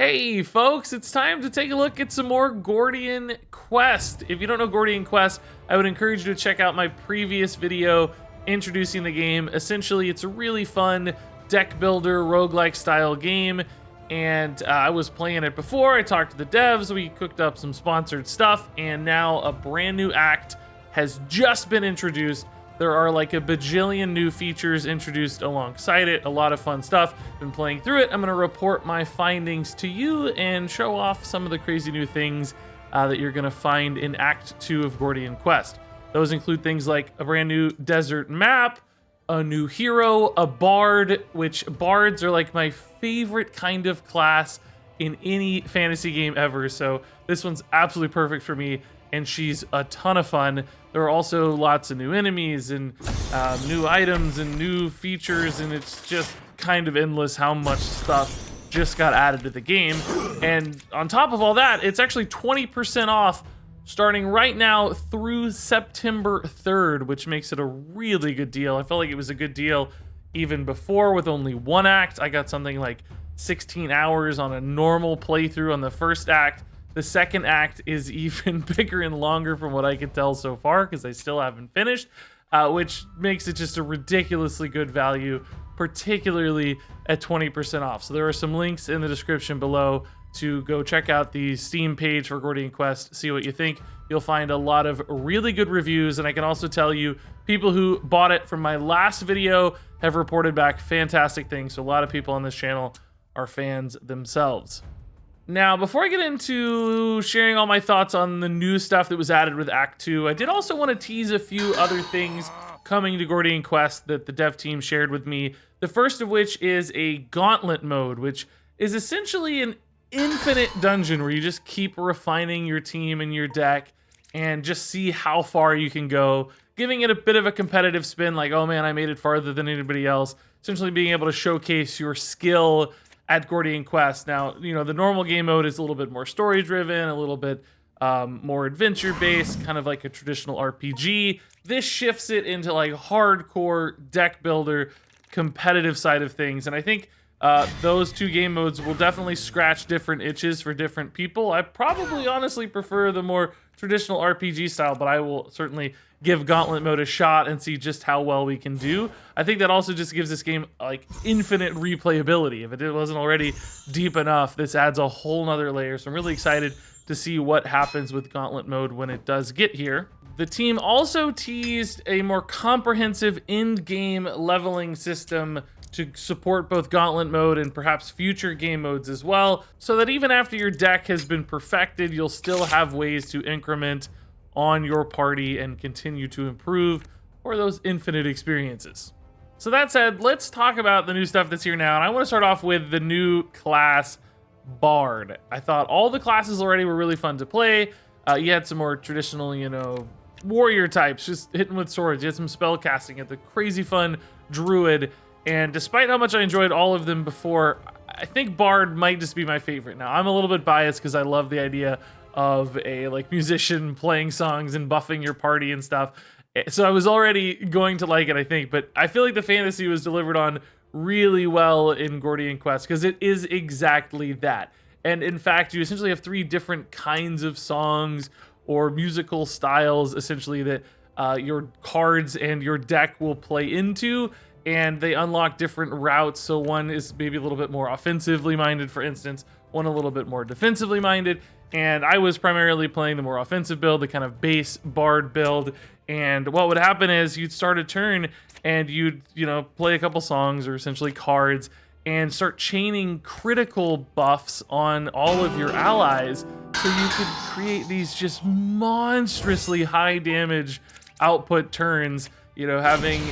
Hey folks, it's time to take a look at some more Gordian Quest. If you don't know Gordian Quest, I would encourage you to check out my previous video introducing the game. Essentially, it's a really fun deck builder roguelike style game, and I was playing it before. I talked to the devs, we cooked up some sponsored stuff, and now a brand new act has just been introduced. There are like a bajillion new features introduced alongside it, a lot of fun stuff. Been playing through it. I'm gonna report my findings to you and show off some of the crazy new things that you're gonna find in Act 2 of Gordian Quest. Those include things like a brand new desert map, a new hero, a bard, which bards are like my favorite kind of class in any fantasy game ever. So this one's absolutely perfect for me, and she's a ton of fun. There are also lots of new enemies and new items and new features, and it's just kind of endless how much stuff just got added to the game. And on top of all that, it's actually 20% off starting right now through September 3rd, which makes it a really good deal. I felt like it was a good deal even before with only one act. I got something like 16 hours on a normal playthrough on the first act. The second act is even bigger and longer from what I can tell so far, because I still haven't finished, which makes it just a ridiculously good value, particularly at 20% off. So there are some links in the description below to go check out the Steam page for Gordian Quest, see what you think. You'll find a lot of really good reviews, and I can also tell you people who bought it from my last video have reported back fantastic things. So a lot of people on this channel are fans themselves. Now, before I get into sharing all my thoughts on the new stuff that was added with Act 2, I did also want to tease a few other things coming to Gordian Quest that the dev team shared with me. The first of which is a Gauntlet Mode, which is essentially an infinite dungeon where you just keep refining your team and your deck and just see how far you can go, giving it a bit of a competitive spin, like, oh man, I made it farther than anybody else. Essentially being able to showcase your skill at Gordian Quest. Now, you know, the normal game mode is a little bit more story-driven, a little bit more adventure-based, kind of like a traditional RPG. This shifts it into like hardcore deck builder, competitive side of things, and I think those two game modes will definitely scratch different itches for different people. I probably honestly prefer the more traditional RPG style, but I will certainly give Gauntlet Mode a shot and see just how well we can do. I think that also just gives this game like infinite replayability. If it wasn't already deep enough, this adds a whole nother layer. So I'm really excited to see what happens with Gauntlet Mode when it does get here. The team also teased a more comprehensive in-game leveling system to support both Gauntlet Mode and perhaps future game modes as well, so that even after your deck has been perfected, you'll still have ways to increment on your party and continue to improve for those infinite experiences. So that said, let's talk about the new stuff that's here now, and I want to start off with the new class, Bard. I thought all the classes already were really fun to play. You had some more traditional, you know, warrior types, just hitting with swords. You had some spell casting, you had the crazy fun druid, and despite how much I enjoyed all of them before, I think Bard might just be my favorite now. I'm a little bit biased because I love the idea of a like musician playing songs and buffing your party and stuff. So I was already going to like it, I think, but I feel like the fantasy was delivered on really well in Gordian Quest because it is exactly that. And in fact, you essentially have three different kinds of songs or musical styles essentially that your cards and your deck will play into, and they unlock different routes. So one is maybe a little bit more offensively minded, for instance, one a little bit more defensively minded. And I was primarily playing the more offensive build, the kind of base bard build. And what would happen is you'd start a turn and you'd, you know, play a couple songs or essentially cards and start chaining critical buffs on all of your allies. So you could create these just monstrously high damage output turns. You know, having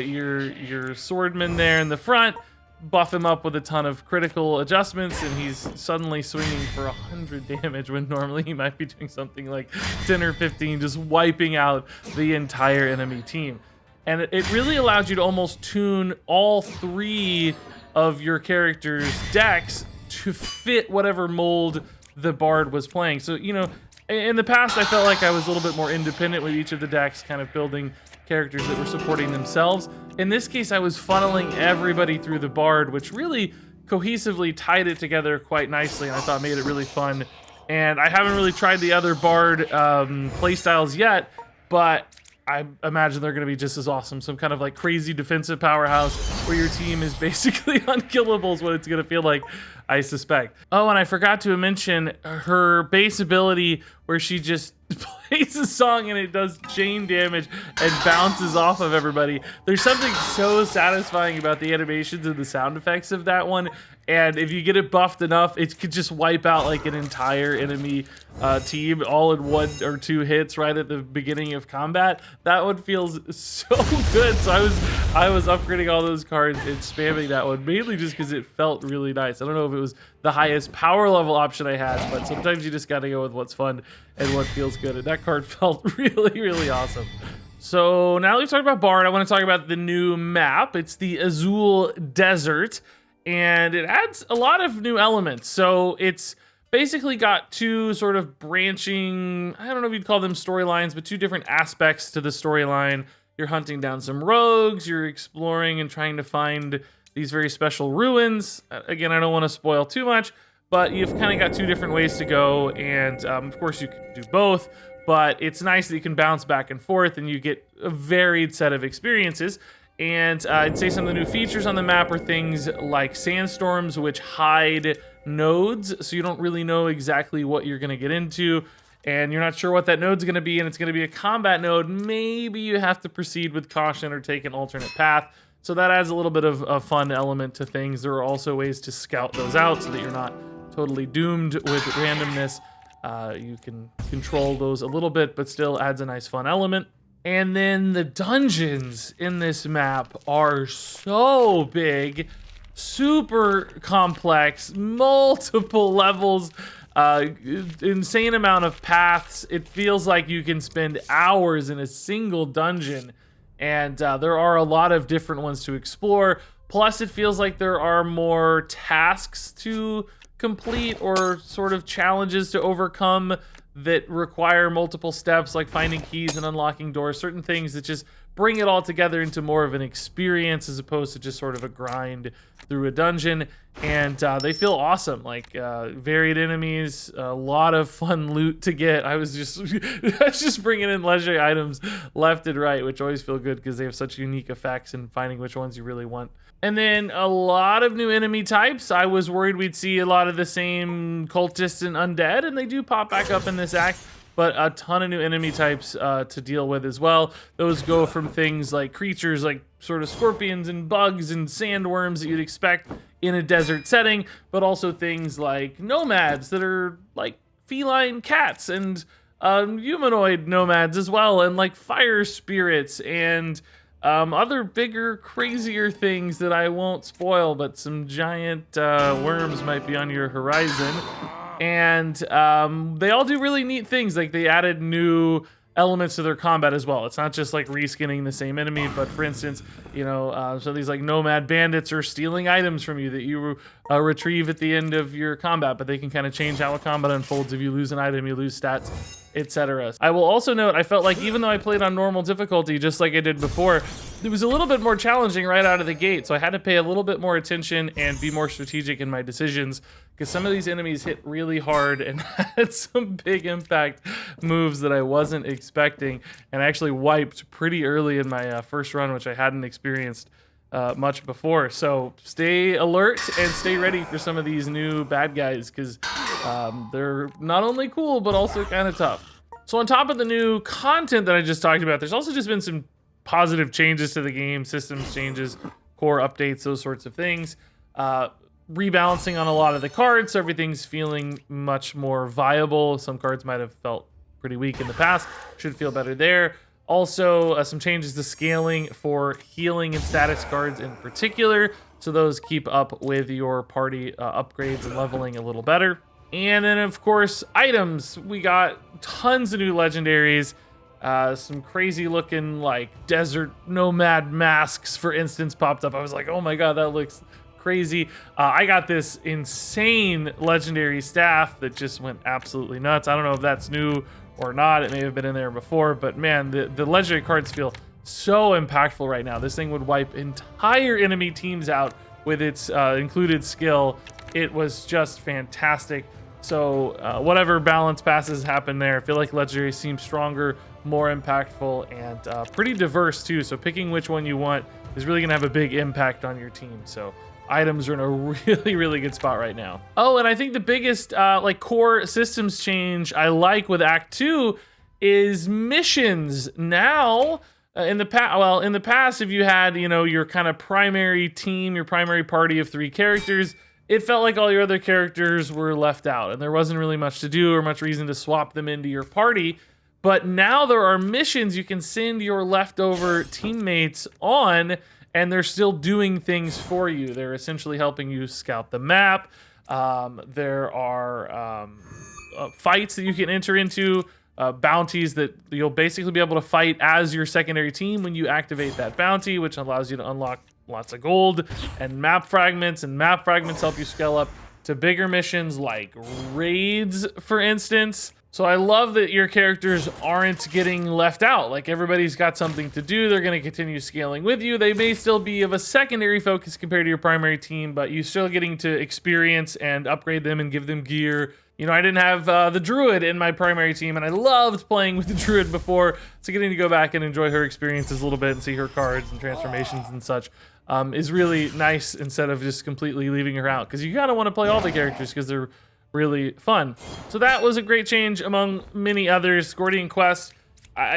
your swordman there in the front, buff him up with a ton of critical adjustments, and he's suddenly swinging for 100 damage when normally he might be doing something like 10 or 15, just wiping out the entire enemy team. And it really allowed you to almost tune all three of your characters' decks to fit whatever mold the bard was playing. So, you know, in the past I felt like I was a little bit more independent with each of the decks, kind of building characters that were supporting themselves. In this case, I was funneling everybody through the bard, which really cohesively tied it together quite nicely, and I thought made it really fun. And I haven't really tried the other Bard playstyles yet, but I imagine they're going to be just as awesome. Some kind of like crazy defensive powerhouse where your team is basically unkillable is what it's going to feel like, I suspect. Oh, and I forgot to mention her base ability where she just plays a song and it does chain damage and bounces off of everybody. There's something so satisfying about the animations and the sound effects of that one. And if you get it buffed enough, it could just wipe out like an entire enemy team all in 1 or 2 hits right at the beginning of combat. That one feels so good. So I was upgrading all those cards and spamming that one, mainly just because it felt really nice. I don't know if it was the highest power level option I had, but sometimes you just got to go with what's fun and what feels good. And that card felt really, really awesome. So now that we've talked about Bard, I want to talk about the new map. It's the Azul Desert. And it adds a lot of new elements. So it's basically got 2 sort of branching, I don't know if you'd call them storylines, but 2 different aspects to the storyline. You're hunting down some rogues, you're exploring and trying to find these very special ruins. Again, I don't want to spoil too much, but you've kind of got 2 different ways to go. And of course you can do both, but it's nice that you can bounce back and forth and you get a varied set of experiences. And I'd say some of the new features on the map are things like sandstorms, which hide nodes, so you don't really know exactly what you're going to get into, and you're not sure what that node's going to be, and it's going to be a combat node. Maybe you have to proceed with caution or take an alternate path, so that adds a little bit of a fun element to things. There are also ways to scout those out so that you're not totally doomed with randomness. You can control those a little bit, but still adds a nice fun element. And then the dungeons in this map are so big, super complex, multiple levels, insane amount of paths. It feels like you can spend hours in a single dungeon, and there are a lot of different ones to explore. Plus, it feels like there are more tasks to complete or sort of challenges to overcome that require multiple steps, like finding keys and unlocking doors, certain things that just bring it all together into more of an experience as opposed to just sort of a grind through a dungeon. And they feel awesome, like varied enemies, a lot of fun loot to get. I was just bringing in legendary items left and right, which always feel good because they have such unique effects and finding which ones you really want. And then a lot of new enemy types. I was worried we'd see a lot of the same cultists and undead, and they do pop back up in this act, but a ton of new enemy types to deal with as well. Those go from things like creatures like sort of scorpions and bugs and sandworms that you'd expect in a desert setting, but also things like nomads that are like feline cats and humanoid nomads as well, and like fire spirits and other bigger, crazier things that I won't spoil, but some giant worms might be on your horizon. And they all do really neat things, like they added new elements to their combat as well. It's not just like reskinning the same enemy, but for instance, you know, so these like nomad bandits are stealing items from you that you retrieve at the end of your combat, but they can kind of change how a combat unfolds. If you lose an item, you lose stats, etc. I will also note, I felt like even though I played on normal difficulty, just like I did before, it was a little bit more challenging right out of the gate, so I had to pay a little bit more attention and be more strategic in my decisions, because some of these enemies hit really hard and had some big impact moves that I wasn't expecting, and I actually wiped pretty early in my first run, which I hadn't experienced much before. So stay alert and stay ready for some of these new bad guys, because they're not only cool, but also kind of tough. So on top of the new content that I just talked about, there's also just been some positive changes to the game, systems changes, core updates, those sorts of things. Rebalancing on a lot of the cards, so everything's feeling much more viable. Some cards might have felt pretty weak in the past, should feel better there. Also, some changes to scaling for healing and status cards in particular, so those keep up with your party upgrades and leveling a little better. And then, of course, items. We got tons of new legendaries. Some crazy looking like desert nomad masks, for instance, popped up. I was like, oh my god, that looks crazy. I got this insane legendary staff that just went absolutely nuts. I don't know if that's new or not. It may have been in there before, but man, the legendary cards feel so impactful right now. This thing would wipe entire enemy teams out with its included skill. It was just fantastic. So whatever balance passes happen there, I feel like legendary seems stronger, more impactful, and pretty diverse too. So picking which one you want is really gonna have a big impact on your team. So items are in a really, really good spot right now. Oh, and I think the biggest like core systems change I like with Act 2 is missions. Now, in the past, if you had, you know, your kind of primary team, your primary party of 3 characters, it felt like all your other characters were left out and there wasn't really much to do or much reason to swap them into your party. But now there are missions you can send your leftover teammates on, and they're still doing things for you. They're essentially helping you scout the map. There are fights that you can enter into, bounties that you'll basically be able to fight as your secondary team when you activate that bounty, which allows you to unlock lots of gold and map fragments help you scale up to bigger missions like raids, for instance. So I love that your characters aren't getting left out. Like, everybody's got something to do. They're going to continue scaling with you. They may still be of a secondary focus compared to your primary team, but you're still getting to experience and upgrade them and give them gear. You know, I didn't have the Druid in my primary team, and I loved playing with the Druid before, so getting to go back and enjoy her experiences a little bit and see her cards and transformations and such is really nice, instead of just completely leaving her out, because you kind of want to play all the characters because they're really fun. So that was a great change among many others. Gordian Quest,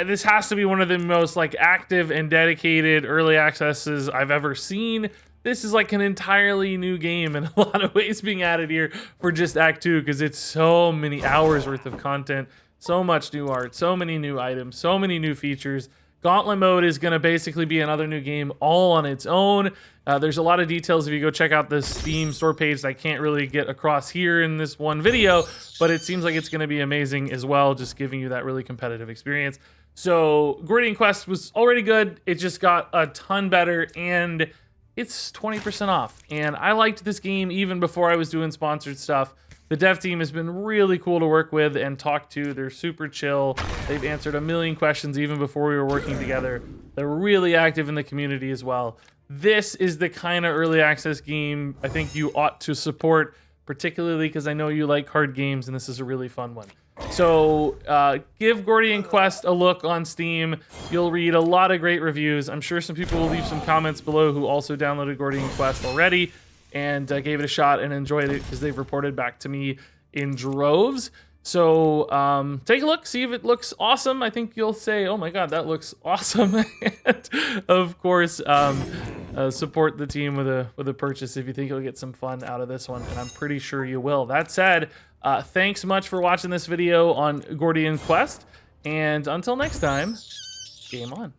this has to be one of the most like active and dedicated early accesses I've ever seen. This is like an entirely new game in a lot of ways being added here for just Act 2, because it's so many hours worth of content, so much new art, so many new items, so many new features. Gauntlet Mode is going to basically be another new game all on its own. There's a lot of details if you go check out the Steam store page that I can't really get across here in this one video, but it seems like it's going to be amazing as well, just giving you that really competitive experience. So Gordian Quest was already good. It just got a ton better, and it's 20% off. And I liked this game even before I was doing sponsored stuff. The dev team has been really cool to work with and talk to. They're super chill. They've answered a million questions even before we were working together. They're really active in the community as well. This is the kind of early access game I think you ought to support, particularly because I know you like card games, and this is a really fun one. So give Gordian Quest a look on Steam. You'll read a lot of great reviews. I'm sure some people will leave some comments below who also downloaded Gordian Quest already and gave it a shot and enjoyed it, because they've reported back to me in droves. So take a look, see if it looks awesome. I think you'll say, oh my god, that looks awesome. And of course, support the team with a purchase if you think you'll get some fun out of this one, and I'm pretty sure you will. That said, thanks much for watching this video on Gordian Quest, and until next time, game on.